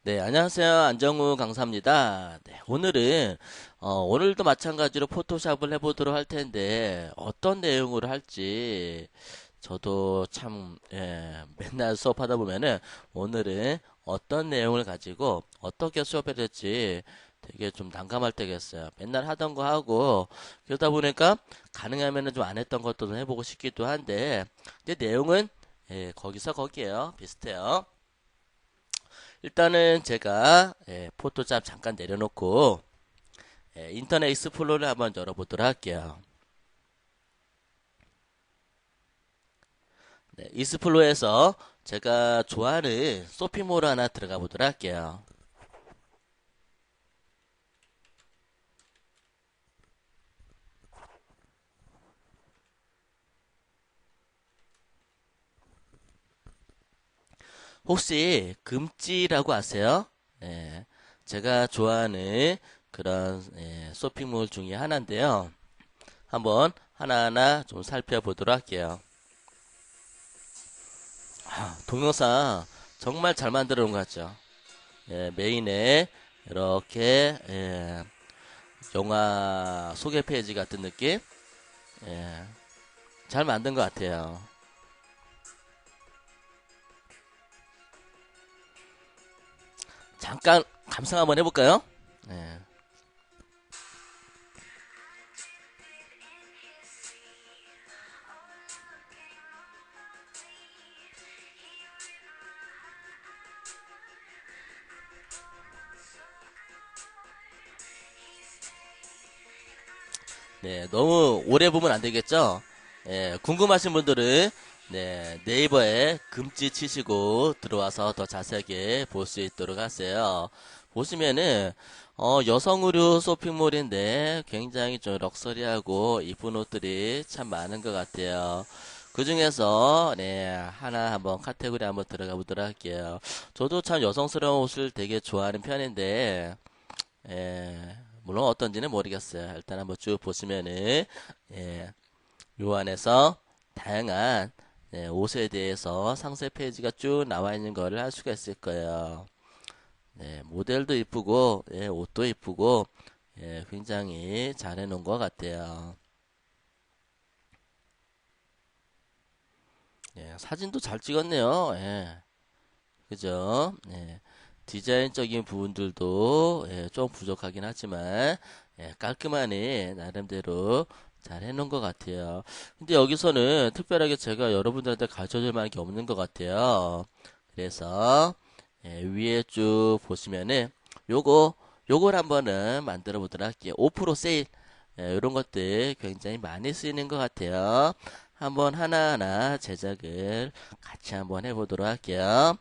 네, 안녕하세요. 안정우 강사입니다. 네, 오늘도 마찬가지로 포토샵을 해보도록 할 텐데, 어떤 내용으로 할지, 저도 참, 맨날 수업하다 보면은, 오늘은 어떤 내용을 가지고 어떻게 수업해야 될지 되게 좀 난감할 때가 있어요. 맨날 하던 거 하고, 그러다 보니까 가능하면은 좀 안 했던 것도 좀 해보고 싶기도 한데, 근데 내용은, 거기서 거기에요. 비슷해요. 일단은 제가 포토샵 잠깐 내려놓고 인터넷 익스플로러를 한번 열어보도록 할게요. 네, 익스플로러에서 제가 좋아하는 쇼핑몰 하나 들어가 보도록 할게요. 혹시 금찌라고 아세요? 예, 제가 좋아하는 그런 쇼핑몰 중에 하나인데요. 한번 하나하나 좀 살펴보도록 할게요. 동영상 정말 잘 만들어 놓은 것 같죠? 메인에 이렇게 영화 소개 페이지 같은 느낌? 예, 잘 만든 것 같아요. 잠깐 감상 한번 해볼까요? 예. 네, 너무 오래 보면 안 되겠죠? 궁금하신 분들은 네이버에 금지 치시고 들어와서 더 자세하게 볼 수 있도록 하세요. 보시면은 여성 의류 쇼핑몰인데 굉장히 좀 럭셔리하고 이쁜 옷들이 참 많은 것 같아요. 그 중에서 하나 한번 카테고리 한번 들어가 보도록 할게요. 저도 참 여성스러운 옷을 되게 좋아하는 편인데 물론 어떤지는 모르겠어요. 일단 한번 쭉 보시면은, 예, 요 안에서 다양한 옷에 대해서 상세 페이지가 쭉 나와 있는 거를 할 수가 있을 거예요. 모델도 이쁘고, 옷도 이쁘고, 굉장히 잘 해놓은 것 같아요. 사진도 잘 찍었네요. 그죠? 디자인적인 부분들도 좀 부족하긴 하지만 깔끔하니 나름대로 잘 해놓은 것 같아요. 근데 여기서는 특별하게 제가 여러분들한테 가르쳐줄 만한 게 없는 것 같아요. 그래서 위에 쭉 보시면은 요거 요걸 한번은 만들어 보도록 할게요. 5% 세일 이런 것들 굉장히 많이 쓰이는 것 같아요. 한번 하나하나 제작을 같이 한번 해보도록 할게요.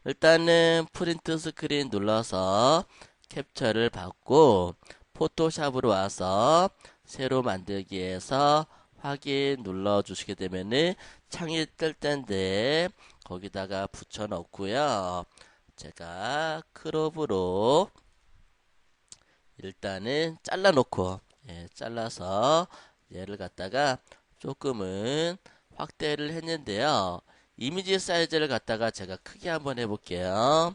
일단은 프린트 스크린 눌러서 캡처를 받고 포토샵으로 와서 새로 만들기에서 확인 눌러 주시게 되면은 창이 뜰 텐데 거기다가 붙여 넣고요. 제가 크롭으로 일단은 잘라 놓고 잘라서 얘를 갖다가 조금은 확대를 했는데요. 이미지 사이즈를 갖다가 제가 크게 한번 해볼게요.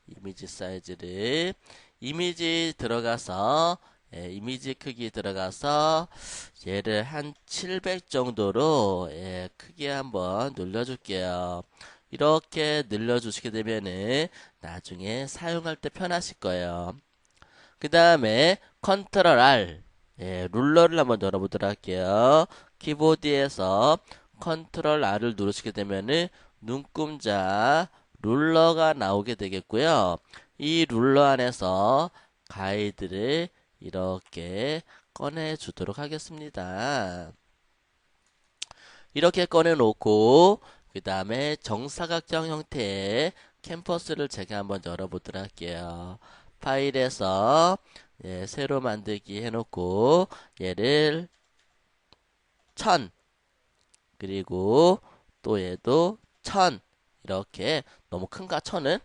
이미지 사이즈를 이미지 들어가서 이미지 크기 들어가서 얘를 한 700 정도로 크게 한번 눌러줄게요. 이렇게 늘려주시게 되면은 나중에 사용할 때 편하실 거예요. 그 다음에 컨트롤 R 룰러를 한번 열어보도록 할게요. 키보드에서 컨트롤 R을 누르시게 되면은 눈금자 룰러가 나오게 되겠고요. 이 룰러 안에서 가이드를 이렇게 꺼내 주도록 하겠습니다. 이렇게 꺼내 놓고 그 다음에 정사각형 형태의 캔버스를 제가 한번 열어보도록 할게요. 파일에서 새로 만들기 해놓고 얘를 1000 그리고 또 얘도 1000 이렇게 너무 큰가 1000은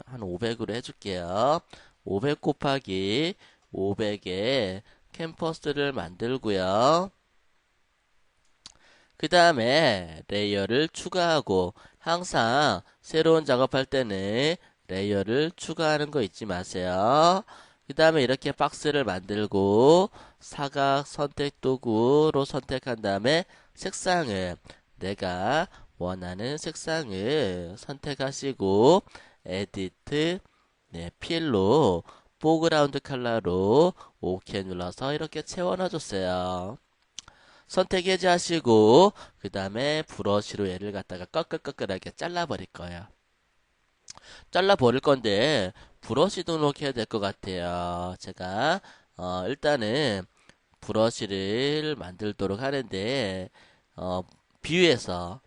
한 500으로 해줄게요. 500 곱하기 500의 캔버스를 만들고요. 그 다음에 레이어를 추가하고 항상 새로운 작업할 때는 레이어를 추가하는 거 잊지 마세요. 그 다음에 이렇게 박스를 만들고 사각 선택 도구로 선택한 다음에 색상을 내가 원하는 색상을 선택하시고 에디트 필로 포그라운드 컬러로 OK 눌러서 이렇게 채워넣어줬어요. 선택 해제하시고 그 다음에 브러쉬로 얘를 갖다가 꺼끌꺼끌하게 잘라버릴 거예요. 잘라버릴 건데 브러쉬 등록해야 될 것 같아요. 제가 일단은 브러쉬를 만들도록 하는데 뷰에서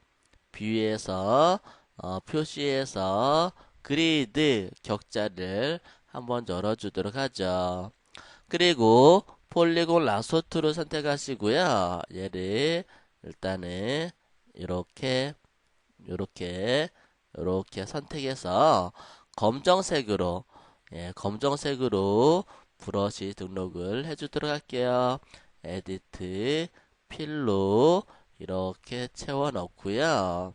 표시에서 그리드 격자를 한번 열어주도록 하죠. 그리고 폴리곤 라소트를 선택하시고요. 얘를 일단은 이렇게 선택해서 검정색으로 브러쉬 등록을 해주도록 할게요. 에디트 필로 이렇게 채워 넣고요.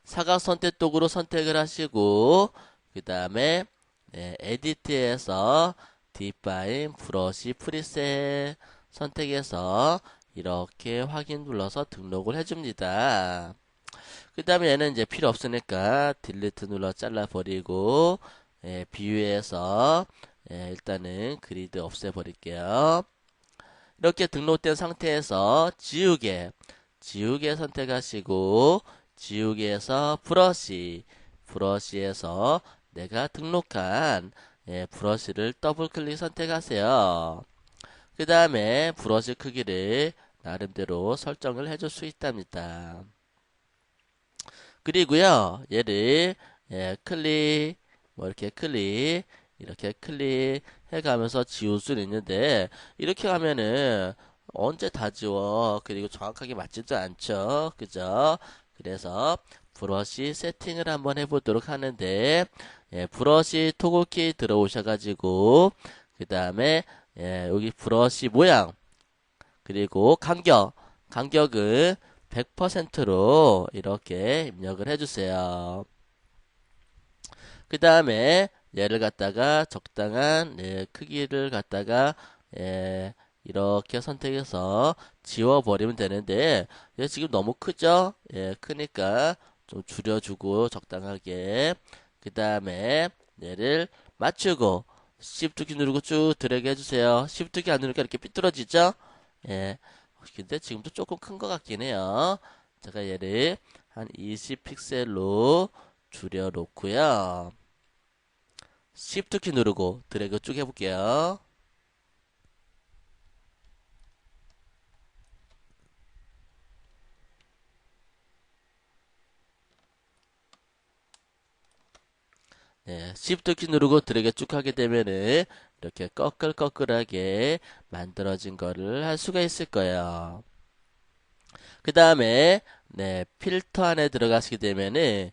사각 선택 도구로 선택을 하시고 그 다음에 에디트에서 디파인 브러쉬 프리셋 선택해서 이렇게 확인 눌러서 등록을 해줍니다. 그 다음에 얘는 이제 필요 없으니까 딜리트 눌러 잘라버리고 뷰에서 일단은 그리드 없애버릴게요. 이렇게 등록된 상태에서 지우개 선택하시고 지우개에서 브러쉬에서 내가 등록한 브러쉬를 더블 클릭 선택하세요. 그 다음에 브러쉬 크기를 나름대로 설정을 해줄 수 있답니다. 그리고요 얘를 클릭 이렇게 클릭 해가면서 지울 수는 있는데 이렇게 가면은 언제 다 지워. 그리고 정확하게 맞지도 않죠. 그죠? 그래서 브러쉬 세팅을 한번 해보도록 하는데 브러쉬 토글키 들어오셔가지고 그 다음에 여기 브러쉬 모양 그리고 간격은 100%로 이렇게 입력을 해주세요. 그 다음에 얘를 갖다가 적당한 크기를 갖다가 이렇게 선택해서 지워버리면 되는데 얘 지금 너무 크죠? 크니까 좀 줄여주고 적당하게 그 다음에 얘를 맞추고 Shift 키 누르고 쭉 드래그 해주세요. Shift 키 안 누르니까 이렇게 삐뚤어지죠? 근데 지금도 조금 큰 것 같긴 해요. 제가 얘를 한 20픽셀로 줄여놓고요. Shift 키 누르고 드래그 쭉 해볼게요. Shift 키 누르고 드래그 쭉 하게 되면은 이렇게 꺼끌꺼끌하게 만들어진 거를 할 수가 있을 거예요. 그 다음에 필터 안에 들어가시게 되면은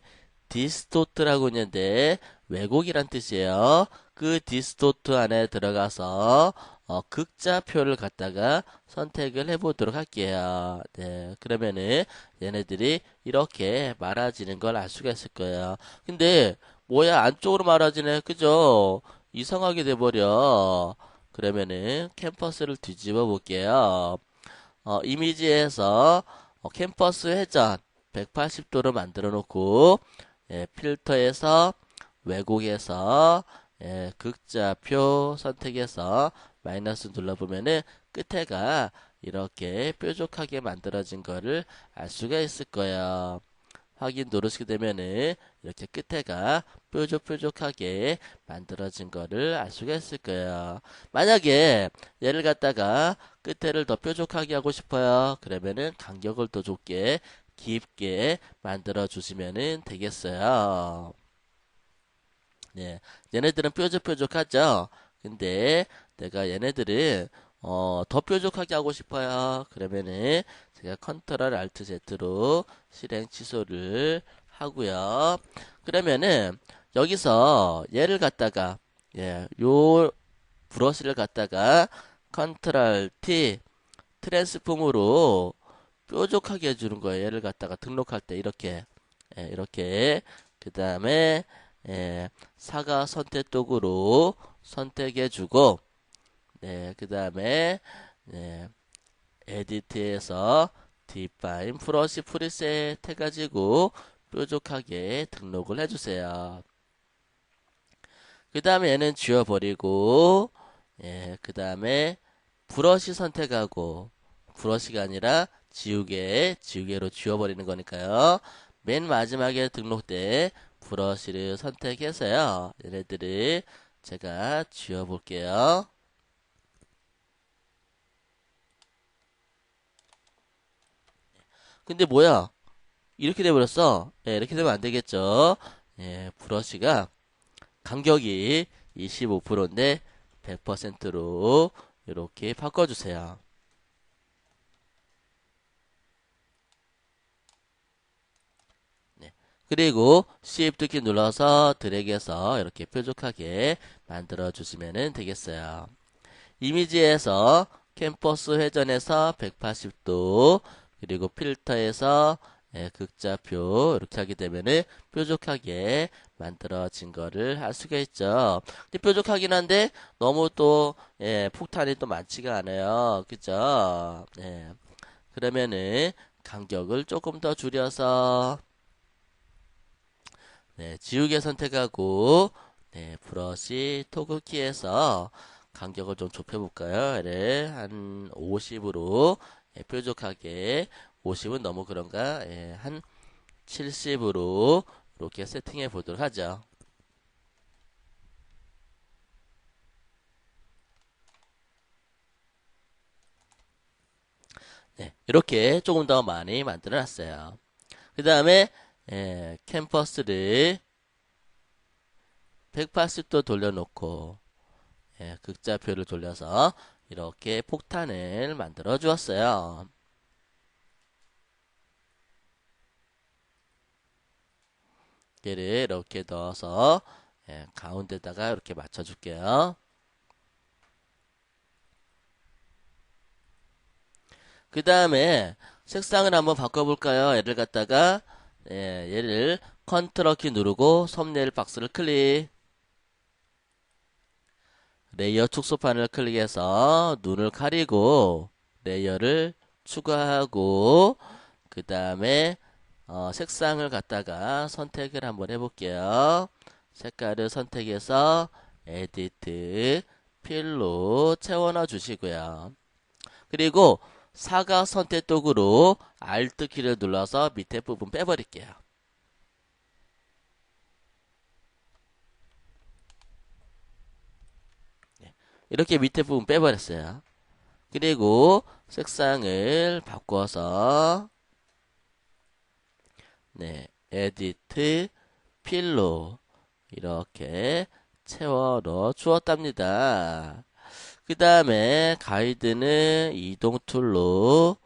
디스토트라고 있는데 왜곡이란 뜻이에요. 그 디스토트 안에 들어가서 극자표를 갖다가 선택을 해보도록 할게요. 그러면은 얘네들이 이렇게 말아지는 걸 알 수가 있을 거예요. 근데 뭐야 안쪽으로 말아지네 그죠? 이상하게 돼버려. 그러면은 캠퍼스를 뒤집어 볼게요. 이미지에서 캠퍼스 회전 180도로 만들어 놓고 필터에서 왜곡해서 극자표 선택해서 마이너스 눌러보면은 끝에가 이렇게 뾰족하게 만들어진 거를 알 수가 있을 거예요. 확인 누르시게 되면은 이렇게 끝에가 뾰족뾰족하게 만들어진 거를 알 수가 있을 거예요. 만약에 얘를 갖다가 끝에를 더 뾰족하게 하고 싶어요. 그러면은 간격을 더 좁게 깊게 만들어 주시면 되겠어요. 얘네들은 뾰족뾰족하죠. 근데 내가 얘네들은 더 뾰족하게 하고 싶어요. 그러면은 제가 컨트롤 알트 Z로 실행 취소를 하고요. 그러면은 여기서 얘를 갖다가 요 브러쉬를 갖다가 컨트롤 T 트랜스폼으로 뾰족하게 해주는 거예요. 얘를 갖다가 등록할 때 이렇게 그 다음에 사각 선택도구로 선택해주고, 네, 그 다음에, 네, 에디트에서 define 브러쉬 프리셋 해가지고 뾰족하게 등록을 해주세요. 그 다음에 얘는 지워버리고, 그 다음에 브러쉬 선택하고, 브러쉬가 아니라 지우개로 지워버리는 거니까요. 맨 마지막에 등록된 브러쉬를 선택해서요. 얘네들을 제가 지워볼게요. 근데 뭐야? 이렇게 돼버렸어. 이렇게 되면 안 되겠죠. 브러쉬가 간격이 25%인데 100%로 이렇게 바꿔주세요. 네. 그리고 Shift 키 눌러서 드래그해서 이렇게 뾰족하게 만들어 주시면 되겠어요. 이미지에서 캠퍼스 회전에서 180도 그리고 필터에서 극좌표 이렇게 하게 되면은 뾰족하게 만들어진 거를 할 수가 있죠. 근데 뾰족하긴 한데 너무 또 폭탄이 또 많지가 않아요. 그죠? 그러면은 간격을 조금 더 줄여서 지우개 선택하고 브러쉬 토글키에서 간격을 좀 좁혀볼까요? 얘를 한 50으로 뾰족하게 50은 너무 그런가? 한 70으로 이렇게 세팅해 보도록 하죠. 네, 이렇게 조금 더 많이 만들어 놨어요. 그 다음에 캠퍼스를 180도 돌려놓고 극좌표를 돌려서 이렇게 폭탄을 만들어 주었어요. 얘를 이렇게 넣어서 가운데다가 이렇게 맞춰 줄게요. 그 다음에 색상을 한번 바꿔볼까요? 얘를 갖다가 얘를 컨트롤 키 누르고 썸네일 박스를 클릭, 레이어 축소판을 클릭해서 눈을 가리고 레이어를 추가하고 그 다음에 색상을 갖다가 선택을 한번 해볼게요. 색깔을 선택해서 에디트 필로 채워넣어 주시고요. 그리고 사각 선택도구로 Alt 키를 눌러서 밑에 부분 빼버릴게요. 이렇게 밑에 부분 빼버렸어요. 그리고 색상을 바꿔서 에디트 필로 이렇게 채워 넣어 주었답니다. 그 다음에 가이드는 이동 툴로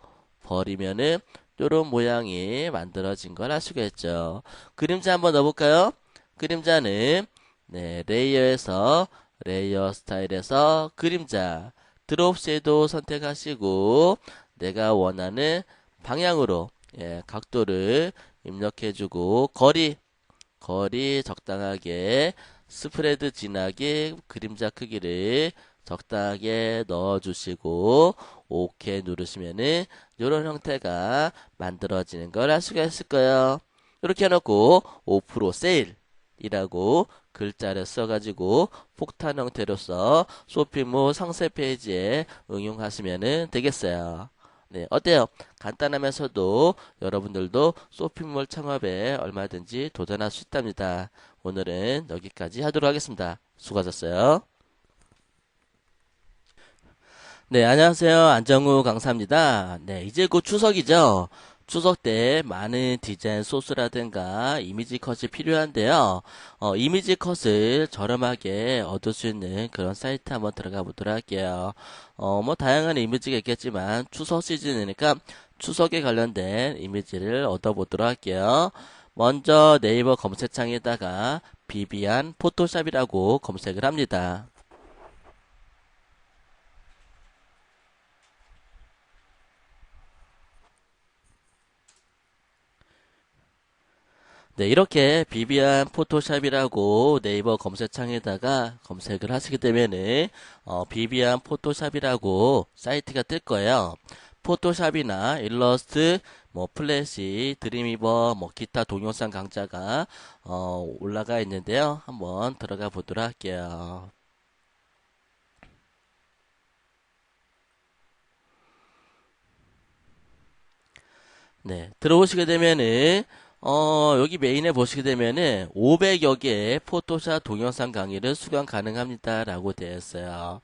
버리면은 이런 모양이 만들어진 걸 알 수가 있죠. 그림자 한번 넣어볼까요? 그림자는 레이어에서 레이어 스타일에서 그림자 드롭 섀도우 선택하시고 내가 원하는 방향으로 각도를 입력해주고 거리 적당하게 스프레드 진하게 그림자 크기를 적당하게 넣어주시고 OK 누르시면은 이런 형태가 만들어지는 걸 알 수가 있을 거예요. 이렇게 해놓고 5% 세일이라고 글자를 써가지고 폭탄 형태로서 쇼핑몰 상세 페이지에 응용하시면 되겠어요. 네, 어때요? 간단하면서도 여러분들도 쇼핑몰 창업에 얼마든지 도전할 수 있답니다. 오늘은 여기까지 하도록 하겠습니다. 수고하셨어요. 네, 안녕하세요. 안정우 강사입니다. 네, 이제 곧 추석이죠. 추석 때 많은 디자인 소스라든가 이미지 컷이 필요한데요. 이미지 컷을 저렴하게 얻을 수 있는 그런 사이트 한번 들어가 보도록 할게요. 뭐 다양한 이미지가 있겠지만 추석 시즌이니까 추석에 관련된 이미지를 얻어보도록 할게요. 먼저 네이버 검색창에다가 비비안 포토샵이라고 검색을 합니다. 네, 이렇게 비비안 포토샵이라고 네이버 검색창에다가 검색을 하시게 되면은 비비안 포토샵이라고 사이트가 뜰 거예요. 포토샵이나 일러스트, 뭐 플래시, 드림위버, 뭐 기타 동영상 강좌가 올라가 있는데요. 한번 들어가 보도록 할게요. 네, 들어오시게 되면은 여기 메인에 보시게 되면은 500여 개의 포토샵 동영상 강의를 수강 가능합니다라고 되어 있어요.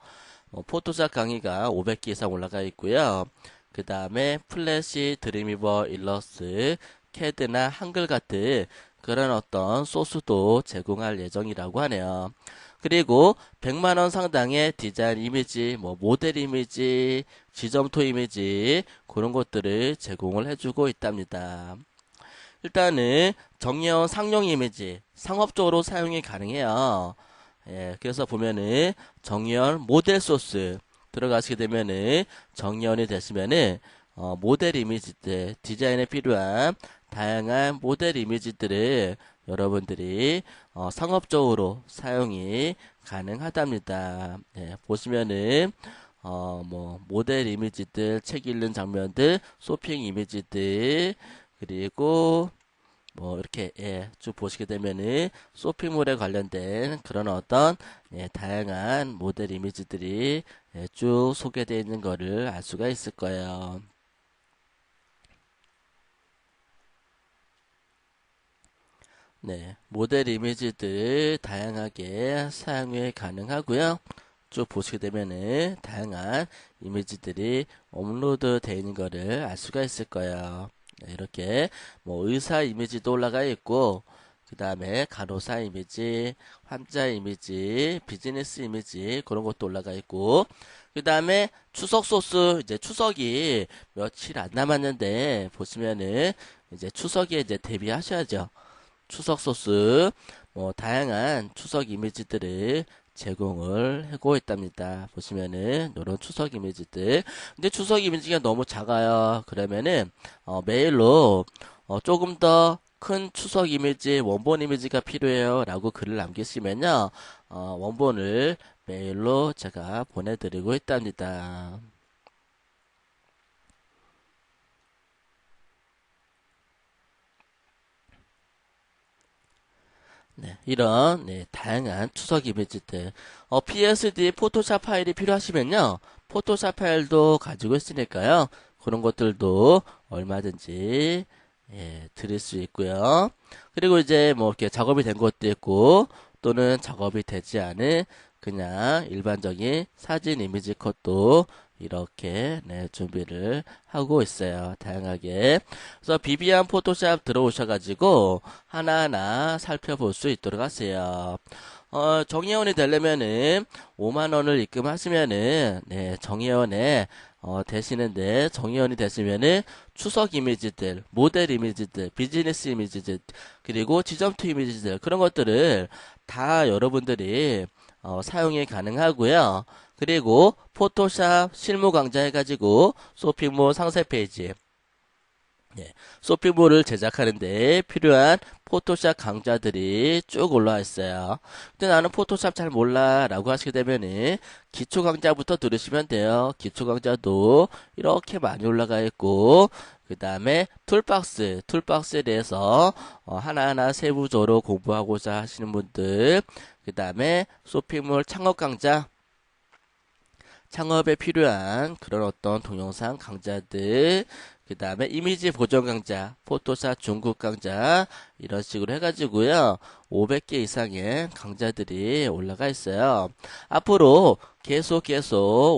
포토샵 강의가 500개 이상 올라가 있고요. 그 다음에 플래시, 드림위버, 일러스트, 캐드나 한글 같은 그런 어떤 소스도 제공할 예정이라고 하네요. 그리고 100만 원 상당의 디자인 이미지, 뭐 모델 이미지, 지점토 이미지 그런 것들을 제공을 해주고 있답니다. 일단은 정예원 상용 이미지 상업적으로 사용이 가능해요. 예, 그래서 보면은 정예원 모델 소스 들어가시게 되면은 정예원이 되시면은 모델 이미지들 디자인에 필요한 다양한 모델 이미지들을 여러분들이 상업적으로 사용이 가능하답니다. 예, 보시면은 뭐 모델 이미지들, 책 읽는 장면들, 쇼핑 이미지들 그리고 뭐 이렇게 예, 쭉 보시게 되면은 쇼핑몰에 관련된 그런 어떤 예, 다양한 모델 이미지들이 예, 쭉 소개되어 있는 거를 알 수가 있을 거예요. 네, 모델 이미지들 다양하게 사용이 가능하고요. 쭉 보시게 되면은 다양한 이미지들이 업로드 되어 있는 거를 알 수가 있을 거예요. 네, 이렇게 뭐 의사 이미지도 올라가 있고 그 다음에 간호사 이미지, 환자 이미지, 비즈니스 이미지 그런 것도 올라가 있고 그 다음에 추석 소스 이제 추석이 며칠 안 남았는데 보시면은 이제 추석에 이제 대비하셔야죠. 추석 소스, 뭐 다양한 추석 이미지들을 제공을 하고 있답니다. 보시면은 이런 추석 이미지들. 근데 추석 이미지가 너무 작아요. 그러면은 메일로 조금 더 큰 추석 이미지, 원본 이미지가 필요해요. 라고 글을 남기시면요. 원본을 메일로 제가 보내드리고 있답니다. 네, 이런 네, 다양한 추석 이미지들 PSD 포토샵 파일이 필요하시면요 포토샵 파일도 가지고 있으니까요 그런 것들도 얼마든지 예, 드릴 수 있고요 그리고 이제 뭐 이렇게 작업이 된 것도 있고 또는 작업이 되지 않은 그냥 일반적인 사진 이미지 컷도 이렇게 네, 준비를 하고 있어요. 다양하게. 그래서 비비안 포토샵 들어오셔가지고 하나하나 살펴볼 수 있도록 하세요. 정예원이 되려면은 5만 원을 입금하시면은 네, 정예원에 되시는데 정예원이 되시면은 추석 이미지들, 모델 이미지들, 비즈니스 이미지들, 그리고 지점투 이미지들 그런 것들을 다 여러분들이 사용이 가능하고요. 그리고 포토샵 실무 강좌 해가지고 쇼핑몰 상세 페이지 예, 쇼핑몰을 제작하는데 필요한 포토샵 강좌들이 쭉 올라와 있어요. 근데 나는 포토샵 잘 몰라 라고 하시게 되면은 기초 강좌부터 들으시면 돼요. 기초 강좌도 이렇게 많이 올라가 있고 그 다음에 툴박스에 대해서 하나하나 세부적으로 공부하고자 하시는 분들 그 다음에 쇼핑몰 창업 강좌 창업에 필요한 그런 어떤 동영상 강좌들, 그 다음에 이미지 보정 강좌, 포토샵 중국 강좌, 이런 식으로 해가지고요. 500개 이상의 강좌들이 올라가 있어요. 앞으로 계속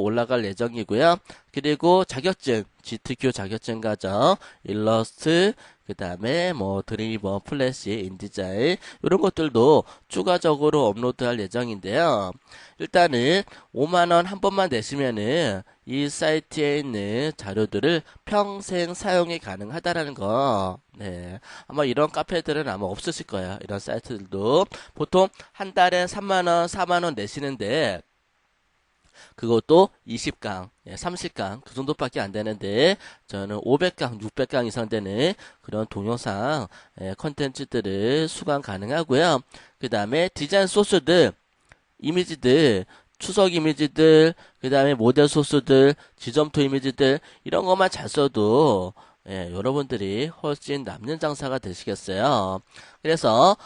올라갈 예정이고요. 그리고 자격증, GTQ 자격증 과정, 일러스트, 그 다음에 뭐 드림위버, 플래시, 인디자인 이런 것들도 추가적으로 업로드할 예정인데요. 일단은 5만 원 한 번만 내시면은 이 사이트에 있는 자료들을 평생 사용이 가능하다라는 거. 네. 아마 이런 카페들은 아마 없으실 거예요. 이런 사이트들도 보통 한 달에 3만 원, 4만 원 내시는데 그것도 20강, 30강 그 정도밖에 안 되는데 저는 500강, 600강 이상 되는 그런 동영상 컨텐츠들을 수강 가능하고요. 그 다음에 디자인 소스들, 이미지들, 추석 이미지들, 그 다음에 모델 소스들, 지점토 이미지들 이런 것만 잘 써도 여러분들이 훨씬 남는 장사가 되시겠어요. 그래서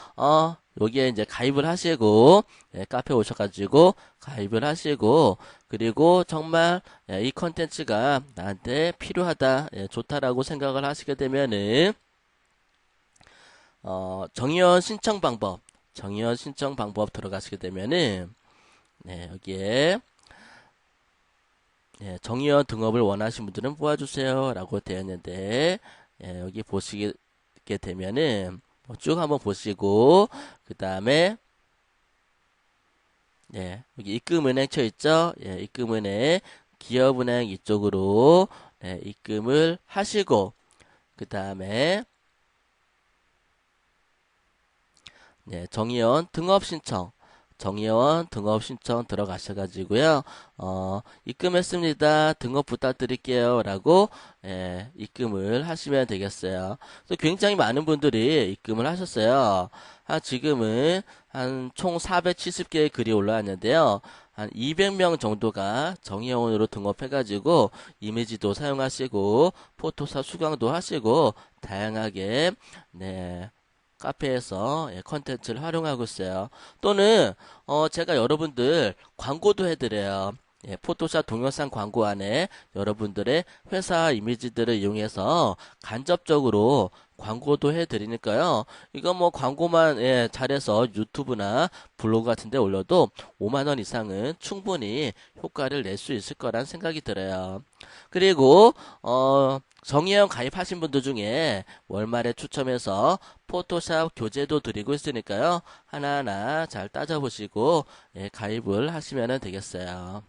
여기에 이제 가입을 하시고 카페 오셔가지고 가입을 하시고 그리고 정말 이 컨텐츠가 나한테 필요하다, 좋다라고 생각을 하시게 되면은 정의원 신청 방법, 정의원 신청 방법 들어가시게 되면은 여기에 정의원 등업을 원하시는 분들은 모아주세요 라고 되어 있는데 여기 보시게 되면은 쭉 한번 보시고 그 다음에 여기 입금은행 쳐 있죠. 입금은행 기업은행 이쪽으로 입금을 하시고 그 다음에 정의원 등업 신청, 정의원 등업 신청 들어가셔가지고요. 입금했습니다. 등업 부탁드릴게요. 라고 입금을 하시면 되겠어요. 그래서 굉장히 많은 분들이 입금을 하셨어요. 지금은 한 총 470개의 글이 올라왔는데요. 한 200명 정도가 정의원으로 등업해가지고 이미지도 사용하시고 포토샵 수강도 하시고 다양하게 카페에서 컨텐츠를 활용하고 있어요. 또는 제가 여러분들 광고도 해드려요. 포토샵 동영상 광고 안에 여러분들의 회사 이미지들을 이용해서 간접적으로 광고도 해드리니까요. 이거 뭐 광고만 잘해서 유튜브나 블로그 같은 데 올려도 5만원 이상은 충분히 효과를 낼 수 있을 거란 생각이 들어요. 그리고 정의원 가입하신 분들 중에 월말에 추첨해서 포토샵 교재도 드리고 있으니까요. 하나하나 잘 따져보시고 가입을 하시면 되겠어요.